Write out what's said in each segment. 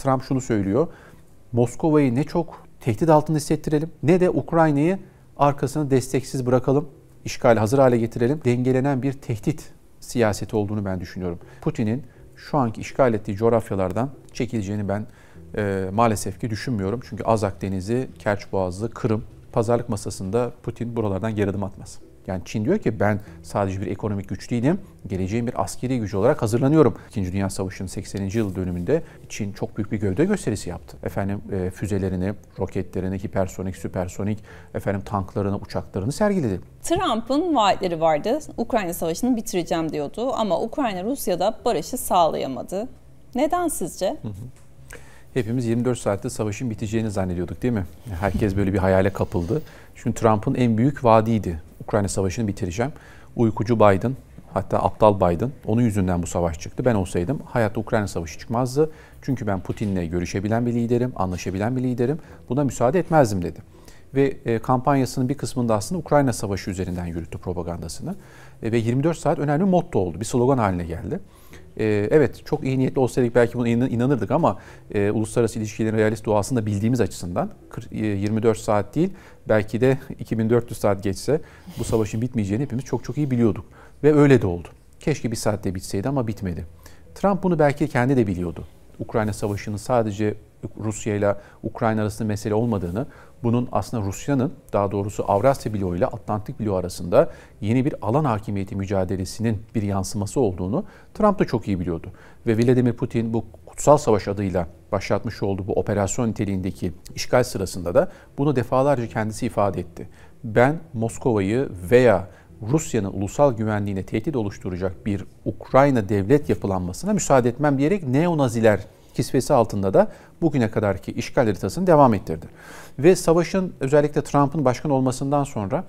Trump şunu söylüyor. Moskova'yı ne çok tehdit altında hissettirelim ne de Ukrayna'yı arkasını desteksiz bırakalım, işgali hazır hale getirelim. Dengelenen bir tehdit siyaseti olduğunu ben düşünüyorum. Putin'in şu anki işgal ettiği coğrafyalardan çekileceğini ben maalesef ki düşünmüyorum. Çünkü Azak Denizi, Kerç Boğazı, Kırım, pazarlık masasında Putin buralardan geri adım atmaz. Yani Çin diyor ki ben sadece bir ekonomik güç değilim, geleceğin bir askeri gücü olarak hazırlanıyorum. İkinci Dünya Savaşı'nın 80. yıl dönümünde Çin çok büyük bir gövde gösterisi yaptı. Füzelerini, roketlerini, hipersonik, süpersonik, tanklarını, uçaklarını sergiledi. Trump'ın vaatleri vardı. Ukrayna Savaşı'nı bitireceğim diyordu ama Ukrayna Rusya'da barışı sağlayamadı. Neden sizce? Hepimiz 24 saatte savaşın biteceğini zannediyorduk değil mi? Herkes böyle bir hayale kapıldı. Çünkü Trump'ın en büyük vaadiydi. Ukrayna Savaşı'nı bitireceğim. Uykucu Biden, hatta aptal Biden, onun yüzünden bu savaş çıktı. Ben olsaydım hayatta Ukrayna Savaşı çıkmazdı. Çünkü ben Putin'le görüşebilen bir liderim, anlaşabilen bir liderim. Buna müsaade etmezdim dedi. Ve kampanyasının bir kısmında aslında Ukrayna Savaşı üzerinden yürüttü propagandasını. Ve 24 saat önemli bir motto oldu, bir slogan haline geldi. Evet, çok iyi niyetli olsaydık belki buna inanırdık ama uluslararası ilişkilerin realist doğasını da bildiğimiz açısından 24 saat değil, belki de 2400 saat geçse bu savaşın bitmeyeceğini hepimiz çok çok iyi biliyorduk. Ve öyle de oldu. Keşke bir saatte bitseydi ama bitmedi. Trump bunu belki kendi de biliyordu. Ukrayna Savaşı'nın sadece Rusya ile Ukrayna arasında mesele olmadığını, bunun aslında Rusya'nın, daha doğrusu Avrasya Bloğu ile Atlantik Bloğu arasında yeni bir alan hakimiyeti mücadelesinin bir yansıması olduğunu Trump da çok iyi biliyordu. Ve Vladimir Putin bu Kutsal Savaş adıyla başlatmış olduğu bu operasyon niteliğindeki işgal sırasında da bunu defalarca kendisi ifade etti. Ben Moskova'yı veya Rusya'nın ulusal güvenliğine tehdit oluşturacak bir Ukrayna devlet yapılanmasına müsaade etmem diyerek neonaziler kisvesi altında da bugüne kadarki işgal haritasını devam ettirdi. Ve savaşın özellikle Trump'ın başkan olmasından sonra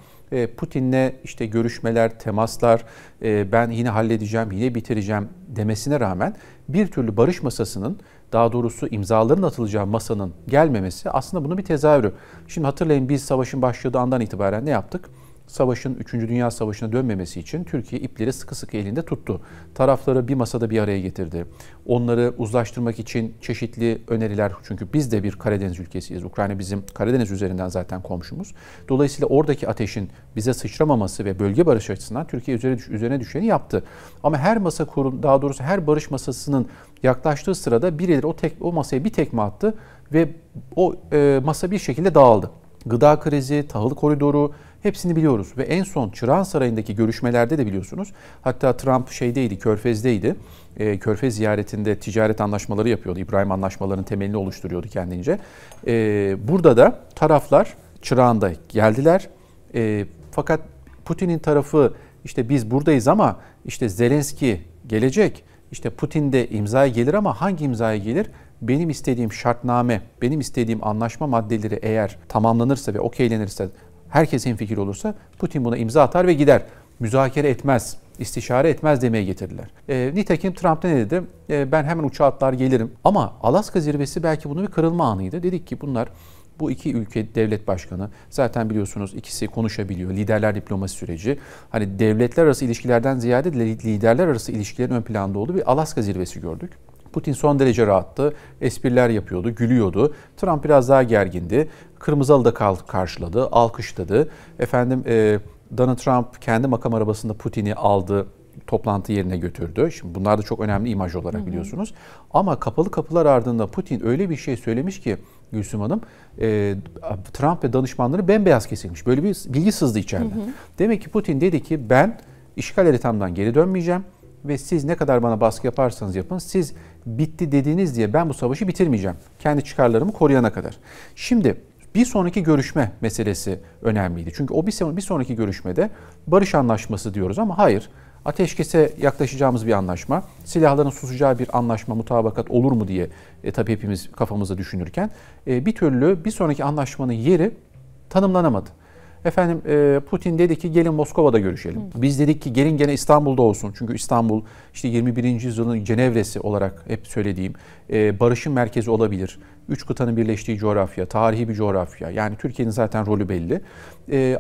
Putin'le işte görüşmeler, temaslar, ben yine halledeceğim, yine bitireceğim demesine rağmen bir türlü barış masasının, daha doğrusu imzaların atılacağı masanın gelmemesi aslında bunun bir tezahürü. Şimdi hatırlayın, biz savaşın başladığı andan itibaren ne yaptık? Savaşın 3. Dünya Savaşı'na dönmemesi için Türkiye ipleri sıkı sıkı elinde tuttu. Tarafları bir masada bir araya getirdi. Onları uzlaştırmak için çeşitli öneriler, çünkü biz de bir Karadeniz ülkesiyiz. Ukrayna bizim Karadeniz üzerinden zaten komşumuz. Dolayısıyla oradaki ateşin bize sıçramaması ve bölge barışı açısından Türkiye üzerine düşeni yaptı. Ama her masa daha doğrusu her barış masasının yaklaştığı sırada birileri o masaya bir tekme attı ve o masa bir şekilde dağıldı. Gıda krizi, tahıl koridoru, hepsini biliyoruz. Ve en son Çırağan Sarayı'ndaki görüşmelerde de biliyorsunuz. Hatta Trump Körfez'deydi. Körfez ziyaretinde ticaret anlaşmaları yapıyordu. İbrahim anlaşmalarının temelini oluşturuyordu kendince. Burada da taraflar Çırağan'da geldiler. Fakat Putin'in tarafı işte biz buradayız ama işte Zelenski gelecek. İşte Putin de imzaya gelir ama hangi imzaya gelir? Benim istediğim şartname, benim istediğim anlaşma maddeleri eğer tamamlanırsa ve okeylenirse, herkes hemfikir olursa Putin buna imza atar ve gider. Müzakere etmez, istişare etmez demeye getirdiler. Nitekim Trump ne dedi? Ben hemen uçağa atlar gelirim. Ama Alaska zirvesi belki bunun bir kırılma anıydı. Dedik ki bu iki ülke devlet başkanı, zaten biliyorsunuz ikisi konuşabiliyor. Liderler diplomasi süreci. Hani devletler arası ilişkilerden ziyade liderler arası ilişkilerin ön planda olduğu bir Alaska zirvesi gördük. Putin son derece rahattı, espriler yapıyordu, gülüyordu. Trump biraz daha gergindi. Kırmızı Halı'da karşıladı, alkışladı. Donald Trump kendi makam arabasında Putin'i aldı, toplantı yerine götürdü. Şimdi bunlar da çok önemli imaj olarak biliyorsunuz. Ama kapalı kapılar ardında Putin öyle bir şey söylemiş ki Gülsüm Hanım, Trump ve danışmanları bembeyaz kesilmiş. Böyle bir bilgi sızdı içeriden. Demek ki Putin dedi ki ben işgal haritamdan geri dönmeyeceğim. Ve siz ne kadar bana baskı yaparsanız yapın, siz bitti dediğiniz diye ben bu savaşı bitirmeyeceğim. Kendi çıkarlarımı koruyana kadar. Şimdi bir sonraki görüşme meselesi önemliydi. Çünkü o bir sonraki görüşmede barış anlaşması diyoruz ama hayır. Ateşkese yaklaşacağımız bir anlaşma, silahların susacağı bir anlaşma, mutabakat olur mu diye tabii hepimiz kafamızda düşünürken bir türlü bir sonraki anlaşmanın yeri tanımlanamadı. Efendim Putin dedi ki gelin Moskova'da görüşelim. Biz dedik ki gelin gene İstanbul'da olsun. Çünkü İstanbul işte 21. yüzyılın Cenevre'si olarak hep söylediğim barışın merkezi olabilir. 3 kıtanın birleştiği coğrafya, tarihi bir coğrafya. Yani Türkiye'nin zaten rolü belli.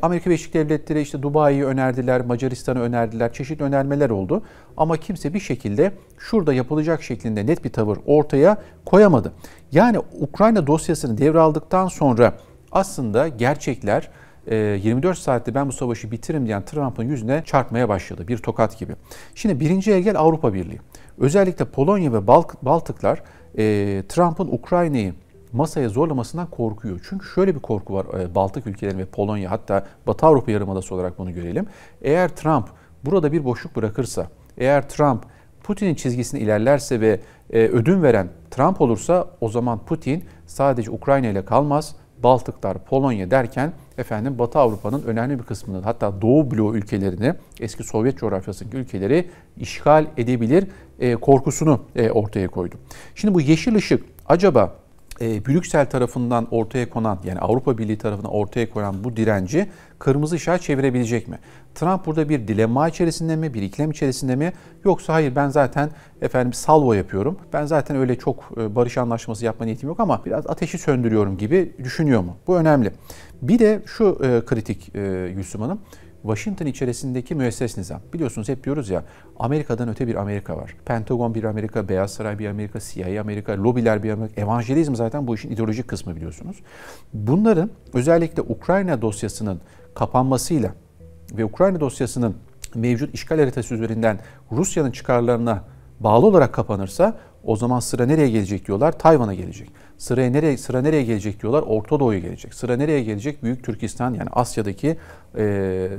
Amerika Birleşik Devletleri işte Dubai'yi önerdiler, Macaristan'ı önerdiler, çeşitli önermeler oldu. Ama kimse bir şekilde şurada yapılacak şeklinde net bir tavır ortaya koyamadı. Yani Ukrayna dosyasını devraldıktan sonra aslında gerçekler 24 saatte ben bu savaşı bitiririm diyen Trump'ın yüzüne çarpmaya başladı. Bir tokat gibi. Şimdi birinci engel Avrupa Birliği. Özellikle Polonya ve Baltıklar Trump'ın Ukrayna'yı masaya zorlamasından korkuyor. Çünkü şöyle bir korku var Baltık ülkeleri ve Polonya, hatta Batı Avrupa Yarımadası olarak bunu görelim. Eğer Trump burada bir boşluk bırakırsa, eğer Trump Putin'in çizgisini ilerlerse ve ödün veren Trump olursa o zaman Putin sadece Ukrayna ile kalmaz. Baltıklar, Polonya derken efendim Batı Avrupa'nın önemli bir kısmını, hatta Doğu bloğu ülkelerini, eski Sovyet coğrafyasındaki ülkeleri işgal edebilir korkusunu ortaya koydu. Şimdi bu yeşil ışık acaba Brüksel tarafından ortaya konan, yani Avrupa Birliği tarafından ortaya konan bu direnci kırmızı ışığa çevirebilecek mi? Trump burada bir dilemma içerisinde mi, bir ikilem içerisinde mi? Yoksa hayır ben zaten efendim salvo yapıyorum, ben zaten öyle çok barış anlaşması yapma niyetim yok ama biraz ateşi söndürüyorum gibi düşünüyor mu? Bu önemli. Bir de şu kritik Gülsüm Hanım, Washington içerisindeki müesses nizam. Biliyorsunuz hep diyoruz ya, Amerika'dan öte bir Amerika var. Pentagon bir Amerika, Beyaz Saray bir Amerika, CIA Amerika, lobiler bir Amerika. Evangelizm zaten bu işin ideolojik kısmı biliyorsunuz. Bunların özellikle Ukrayna dosyasının kapanmasıyla ve Ukrayna dosyasının mevcut işgal haritası üzerinden Rusya'nın çıkarlarına bağlı olarak kapanırsa o zaman sıra nereye gelecek diyorlar? Tayvan'a gelecek. Sıra nereye gelecek diyorlar? Orta Doğu'ya gelecek. Sıra nereye gelecek? Büyük Türkistan, yani Asya'daki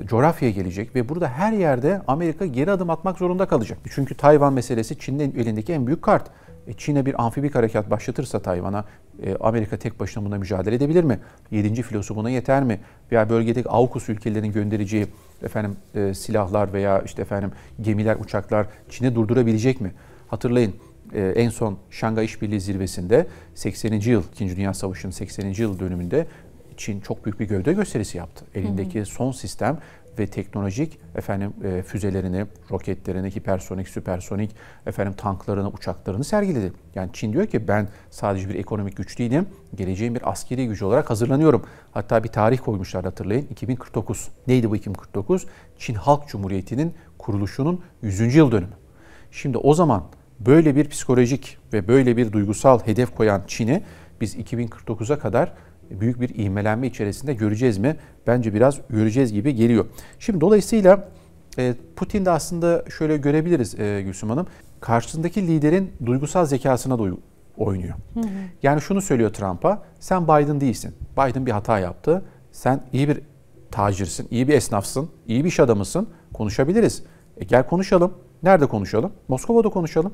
coğrafyaya gelecek ve burada her yerde Amerika geri adım atmak zorunda kalacak. Çünkü Tayvan meselesi Çin'in elindeki en büyük kart. Çin'e bir amfibik harekat başlatırsa Tayvan'a, Amerika tek başına buna mücadele edebilir mi? 7. filosu buna yeter mi? Veya bölgedeki AUKUS ülkelerinin göndereceği silahlar veya gemiler, uçaklar Çin'i durdurabilecek mi? Hatırlayın, en son Şangay İşbirliği Zirvesi'nde 80. yıl, 2. Dünya Savaşı'nın 80. yıl dönümünde Çin çok büyük bir gövde gösterisi yaptı. Elindeki son sistem ve teknolojik füzelerini, roketlerini, hipersonik, süpersonik, tanklarını, uçaklarını sergiledi. Yani Çin diyor ki ben sadece bir ekonomik güç değilim, geleceğin bir askeri gücü olarak hazırlanıyorum. Hatta bir tarih koymuşlar, hatırlayın, 2049. Neydi bu 2049? Çin Halk Cumhuriyeti'nin kuruluşunun 100. yıl dönümü. Şimdi o zaman böyle bir psikolojik ve böyle bir duygusal hedef koyan Çin'i biz 2049'a kadar büyük bir ivmelenme içerisinde göreceğiz mi? Bence biraz göreceğiz gibi geliyor. Şimdi dolayısıyla Putin de aslında şöyle görebiliriz Gülsüm Hanım, karşısındaki liderin duygusal zekasına da oynuyor. Yani şunu söylüyor Trump'a, sen Biden değilsin. Biden bir hata yaptı. Sen iyi bir tacirsin, iyi bir esnafsın, iyi bir iş adamısın. Konuşabiliriz. Gel konuşalım. Nerede konuşalım? Moskova'da konuşalım.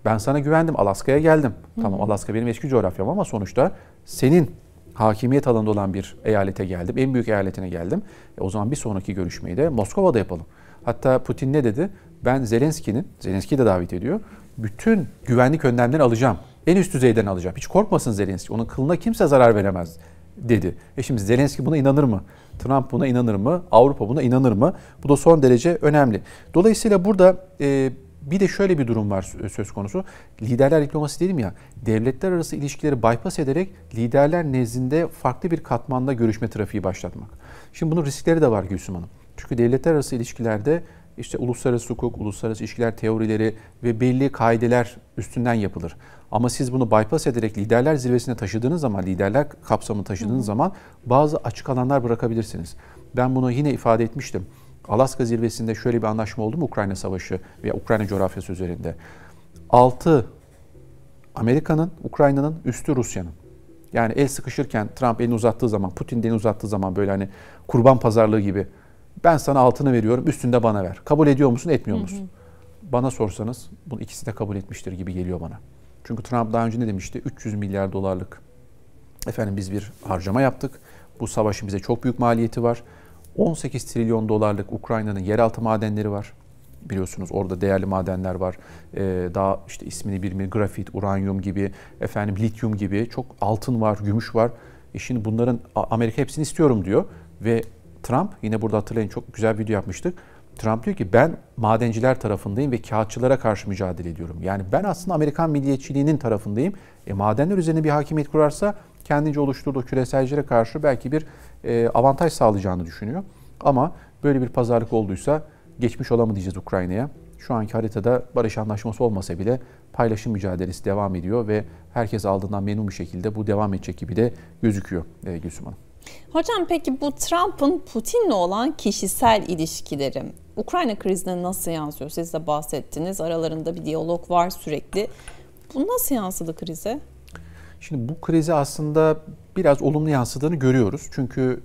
Ben sana güvendim. Alaska'ya geldim. Tamam, Alaska benim eski coğrafyam ama sonuçta senin hakimiyet alanında olan bir eyalete geldim. En büyük eyaletine geldim. O zaman bir sonraki görüşmeyi de Moskova'da yapalım. Hatta Putin ne dedi? Ben Zelenski'yi de davet ediyor. Bütün güvenlik önlemlerini alacağım. En üst düzeyden alacağım. Hiç korkmasın Zelenski. Onun kılına kimse zarar veremez dedi. Şimdi Zelenski buna inanır mı? Trump buna inanır mı? Avrupa buna inanır mı? Bu da son derece önemli. Dolayısıyla burada bir de şöyle bir durum var söz konusu. Liderler diplomasi dedim ya, devletler arası ilişkileri bypass ederek liderler nezdinde farklı bir katmanda görüşme trafiği başlatmak. Şimdi bunun riskleri de var Gülsüm Hanım. Çünkü devletler arası ilişkilerde uluslararası hukuk, uluslararası ilişkiler teorileri ve belli kaideler üstünden yapılır. Ama siz bunu bypass ederek liderler zirvesine taşıdığınız zaman, liderler kapsamını taşıdığınız zaman bazı açık alanlar bırakabilirsiniz. Ben bunu yine ifade etmiştim. Alaska zirvesinde şöyle bir anlaşma oldu mu Ukrayna Savaşı veya Ukrayna coğrafyası üzerinde? 6 Amerika'nın, Ukrayna'nın, üstü Rusya'nın. Yani el sıkışırken Trump elini uzattığı zaman, Putin elini uzattığı zaman böyle kurban pazarlığı gibi ben sana altını veriyorum, üstünde bana ver. Kabul ediyor musun, etmiyor musun? Bana sorsanız bunu ikisi de kabul etmiştir gibi geliyor bana. Çünkü Trump daha önce ne demişti? 300 milyar dolarlık biz bir harcama yaptık. Bu savaşın bize çok büyük maliyeti var. 18 trilyon dolarlık Ukrayna'nın yeraltı madenleri var. Biliyorsunuz orada değerli madenler var. Daha ismini bilmeyen grafit, uranyum gibi, lityum gibi çok altın var, gümüş var. Şimdi bunların Amerika hepsini istiyorum diyor ve Trump, yine burada hatırlayın çok güzel bir video yapmıştık. Trump diyor ki ben madenciler tarafındayım ve kağıtçılara karşı mücadele ediyorum. Yani ben aslında Amerikan milliyetçiliğinin tarafındayım. Madenler üzerine bir hakimiyet kurarsa kendince oluşturduğu küreselcilere karşı belki bir avantaj sağlayacağını düşünüyor. Ama böyle bir pazarlık olduysa geçmiş ola mı diyeceğiz Ukrayna'ya. Şu anki haritada barış anlaşması olmasa bile paylaşım mücadelesi devam ediyor ve herkes aldığından memnun bir şekilde bu devam edecek gibi de gözüküyor Gülsüm Hanım. Hocam peki bu Trump'ın Putin'le olan kişisel ilişkileri Ukrayna krizine nasıl yansıyor? Siz de bahsettiniz. Aralarında bir diyalog var sürekli. Bu nasıl yansıdı krize? Şimdi bu krize aslında biraz olumlu yansıdığını görüyoruz. Çünkü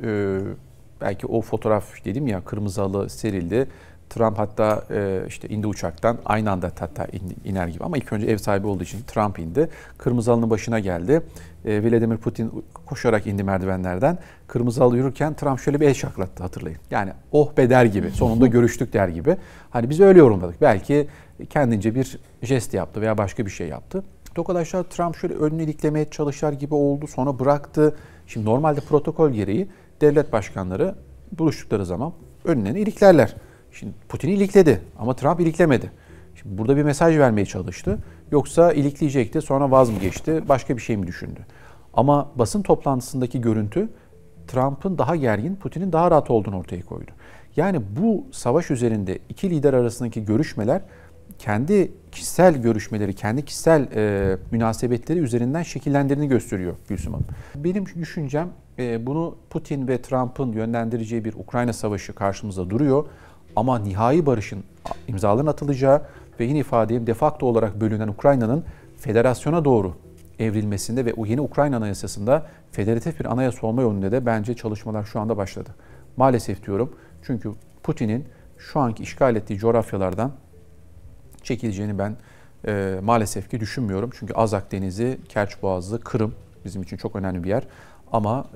belki o fotoğraf dedim ya, kırmızı halı serildi. Trump hatta işte indi uçaktan, aynı anda hatta iner gibi, ama ilk önce ev sahibi olduğu için Trump indi. Kırmızı halının başına geldi. Vladimir Putin koşarak indi merdivenlerden. Kırmızı halı yürürken Trump şöyle bir el şaklattı, hatırlayın. Yani oh be der gibi, sonunda görüştük der gibi. Hani biz öyle yorumladık. Belki kendince bir jest yaptı veya başka bir şey yaptı. Tokalaşlar Trump şöyle önünü iliklemeye çalışar gibi oldu, sonra bıraktı. Şimdi normalde protokol gereği devlet başkanları buluştukları zaman önlerini iliklerler. Şimdi Putin ilikledi ama Trump iliklemedi. Şimdi burada bir mesaj vermeye çalıştı. Yoksa ilikleyecekti, sonra vaz mı geçti, başka bir şey mi düşündü? Ama basın toplantısındaki görüntü Trump'ın daha gergin, Putin'in daha rahat olduğunu ortaya koydu. Yani bu savaş üzerinde iki lider arasındaki görüşmeler kendi kişisel görüşmeleri, kendi kişisel münasebetleri üzerinden şekillendiğini gösteriyor Gülsüm Hanım. Benim düşüncem bunu Putin ve Trump'ın yönlendireceği bir Ukrayna savaşı karşımızda duruyor. Ama nihai barışın imzaların atılacağı ve yine ifade edeyim, de facto olarak bölünen Ukrayna'nın federasyona doğru evrilmesinde ve o yeni Ukrayna Anayasası'nda federatif bir anayasa olma yönünde de bence çalışmalar şu anda başladı. Maalesef diyorum, çünkü Putin'in şu anki işgal ettiği coğrafyalardan çekileceğini ben maalesef ki düşünmüyorum. Çünkü Azak Denizi, Kerç Boğazı, Kırım bizim için çok önemli bir yer. Ama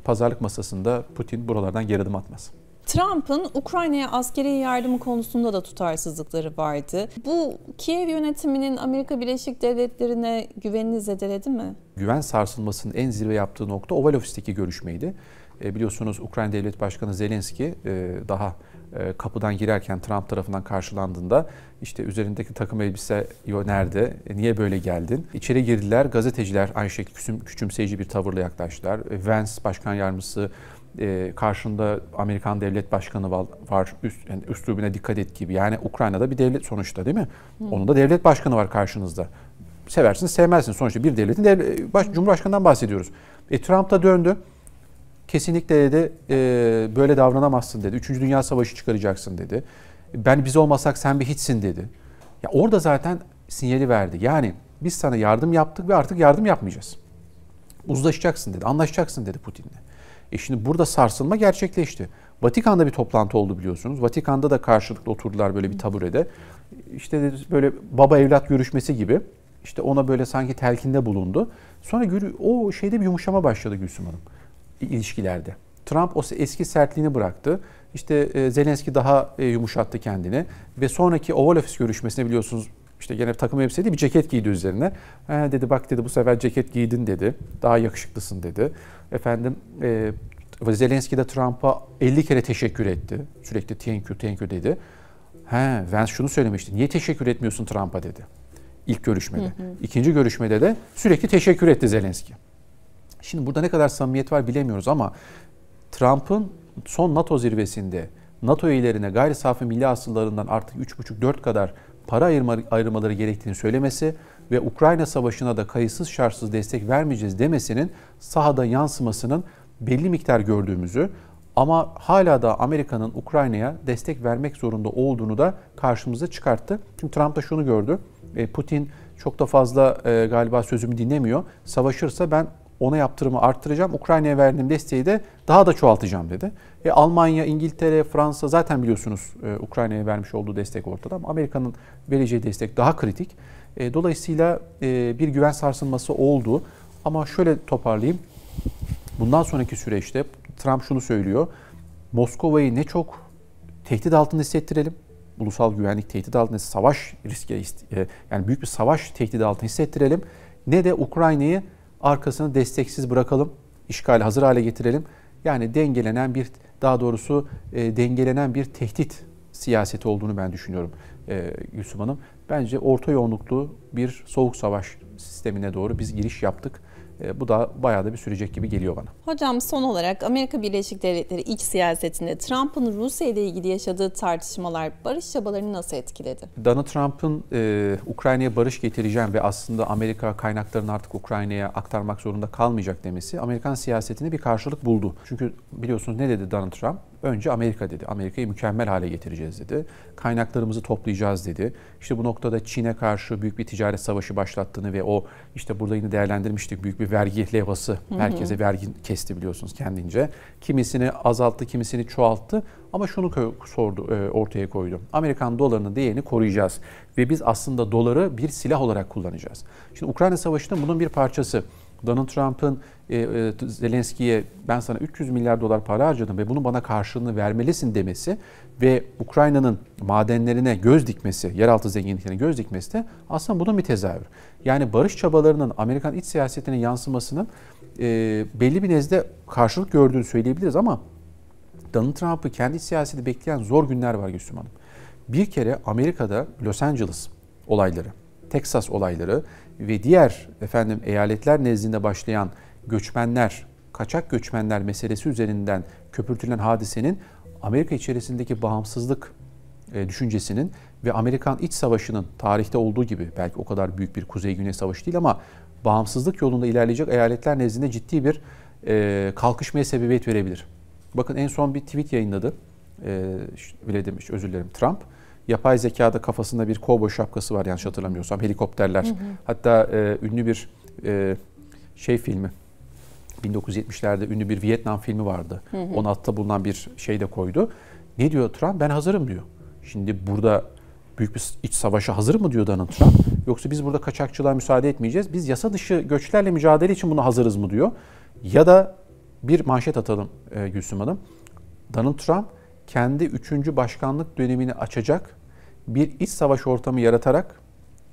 pazarlık masasında Putin buralardan geri adım atmaz. Trump'ın Ukrayna'ya askeri yardımı konusunda da tutarsızlıkları vardı. Bu Kiev yönetiminin Amerika Birleşik Devletleri'ne güvenini zedeledi mi? Güven sarsılmasının en zirve yaptığı nokta Oval Ofis'teki görüşmeydi. Biliyorsunuz Ukrayna Devlet Başkanı Zelenski daha kapıdan girerken Trump tarafından karşılandığında işte üzerindeki takım elbise nerede, niye böyle geldin? İçeri girdiler, gazeteciler aynı şekilde küçümseyici bir tavırla yaklaştılar. Vance Başkan Yardımcısı karşında Amerikan Devlet Başkanı var, yani üslubuna dikkat et gibi. Yani Ukrayna'da bir devlet sonuçta, değil mi? Onun da devlet başkanı var karşınızda. Seversiniz, sevmezsiniz. Sonuçta bir devletin Cumhurbaşkanı'ndan bahsediyoruz. Trump da döndü. Kesinlikle dedi böyle davranamazsın dedi. 3. Dünya Savaşı çıkaracaksın dedi. Biz olmasak sen bir hiçsin dedi. Ya orada zaten sinyali verdi. Yani biz sana yardım yaptık ve artık yardım yapmayacağız. Uzlaşacaksın dedi, anlaşacaksın dedi Putin'le. Şimdi burada sarsılma gerçekleşti. Vatikan'da bir toplantı oldu biliyorsunuz. Vatikan'da da karşılıklı oturdular böyle bir taburede. İşte böyle baba evlat görüşmesi gibi. İşte ona böyle sanki telkinde bulundu. Sonra o şeyde bir yumuşama başladı Gülsüm Hanım ilişkilerde. Trump o eski sertliğini bıraktı. İşte Zelenski daha yumuşattı kendini. Ve sonraki Oval Office görüşmesinde biliyorsunuz işte gene takım elbise değil, bir ceket giydi üzerine. Dedi bak dedi, bu sefer ceket giydin dedi. Daha yakışıklısın dedi. Efendim Zelenski de Trump'a 50 kere teşekkür etti. Sürekli thank you dedi. Vance şunu söylemişti. Niye teşekkür etmiyorsun Trump'a dedi. İlk görüşmede. İkinci görüşmede de sürekli teşekkür etti Zelenski. Şimdi burada ne kadar samimiyet var bilemiyoruz ama Trump'ın son NATO zirvesinde NATO üyelerine gayri safi milli hasılalarından artık 3,5-4 kadar para ayırmaları gerektiğini söylemesi ve Ukrayna Savaşı'na da kayıtsız şartsız destek vermeyeceğiz demesinin sahada yansımasının belli miktar gördüğümüzü ama hala da Amerika'nın Ukrayna'ya destek vermek zorunda olduğunu da karşımıza çıkarttı. Çünkü Trump da şunu gördü. Putin çok da fazla galiba sözümü dinlemiyor. Savaşırsa ben ona yaptırımı arttıracağım. Ukrayna'ya verdiğim desteği de daha da çoğaltacağım dedi. Almanya, İngiltere, Fransa zaten biliyorsunuz Ukrayna'ya vermiş olduğu destek ortada ama Amerika'nın vereceği destek daha kritik. Dolayısıyla bir güven sarsılması oldu. Ama şöyle toparlayayım. Bundan sonraki süreçte Trump şunu söylüyor. Moskova'yı ne çok tehdit altında hissettirelim. Ulusal güvenlik tehdit altında, savaş riski, yani büyük bir savaş tehdidi altında hissettirelim. Ne de Ukrayna'yı arkasını desteksiz bırakalım, işgali hazır hale getirelim. Yani dengelenen bir daha doğrusu dengelenen bir tehdit siyaseti olduğunu ben düşünüyorum Gülsüm Hanım. Bence orta yoğunluklu bir soğuk savaş sistemine doğru biz giriş yaptık. Bu da bayağı da bir sürecek gibi geliyor bana. Hocam son olarak Amerika Birleşik Devletleri iç siyasetinde Trump'ın Rusya ile ilgili yaşadığı tartışmalar barış çabalarını nasıl etkiledi? Donald Trump'ın Ukrayna'ya barış getireceğim ve aslında Amerika kaynaklarını artık Ukrayna'ya aktarmak zorunda kalmayacak demesi Amerikan siyasetine bir karşılık buldu. Çünkü biliyorsunuz ne dedi Donald Trump? Önce Amerika dedi. Amerika'yı mükemmel hale getireceğiz dedi. Kaynaklarımızı toplayacağız dedi. İşte bu noktada Çin'e karşı büyük bir ticaret savaşı başlattığını ve o işte burada yine değerlendirmiştik, büyük bir vergi levhası, herkese vergi kesti biliyorsunuz kendince. Kimisini azalttı, kimisini çoğalttı ama şunu ortaya koydu. Amerikan dolarının değerini koruyacağız ve biz aslında doları bir silah olarak kullanacağız. Şimdi Ukrayna Savaşı'nın bunun bir parçası. Donald Trump'ın Zelenski'ye ben sana 300 milyar dolar para harcadım ve bunun bana karşılığını vermelisin demesi ve Ukrayna'nın madenlerine göz dikmesi, yeraltı zenginliklerine göz dikmesi de aslında bunun bir tezahürü. Yani barış çabalarının Amerikan iç siyasetine yansımasının belli bir nezde karşılık gördüğünü söyleyebiliriz ama Donald Trump'ı kendi iç siyaseti bekleyen zor günler var Gülsüm Hanım. Bir kere Amerika'da Los Angeles olayları, Texas olayları ve diğer eyaletler nezdinde başlayan göçmenler, kaçak göçmenler meselesi üzerinden köpürtülen hadisenin Amerika içerisindeki bağımsızlık düşüncesinin ve Amerikan iç savaşının tarihte olduğu gibi belki o kadar büyük bir Kuzey-Güney savaşı değil ama bağımsızlık yolunda ilerleyecek eyaletler nezdinde ciddi bir kalkışmaya sebebiyet verebilir. Bakın en son bir tweet yayınladı. Öyle demiş, özür dilerim, Trump. Yapay zekada kafasında bir kovboy şapkası var yanlış hatırlamıyorsam. Helikopterler. Hatta ünlü bir filmi. 1970'lerde ünlü bir Vietnam filmi vardı. Onun altta bulunan bir şey de koydu. Ne diyor Trump? Ben hazırım diyor. Şimdi burada büyük bir iç savaşa hazır mı diyor Donald Trump? Yoksa biz burada kaçakçılığa müsaade etmeyeceğiz. Biz yasa dışı göçlerle mücadele için buna hazırız mı diyor. Ya da bir manşet atalım Gülsüm Hanım. Donald Trump kendi 3. başkanlık dönemini açacak bir iç savaş ortamı yaratarak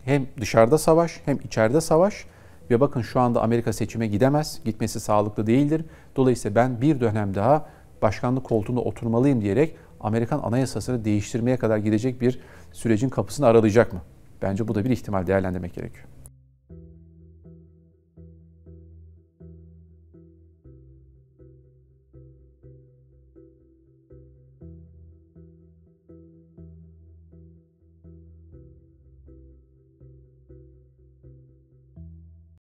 hem dışarıda savaş hem içeride savaş ve bakın şu anda Amerika seçime gidemez, gitmesi sağlıklı değildir. Dolayısıyla ben bir dönem daha başkanlık koltuğunda oturmalıyım diyerek Amerikan anayasasını değiştirmeye kadar gidecek bir sürecin kapısını aralayacak mı? Bence bu da bir ihtimal, değerlendirmek gerekiyor.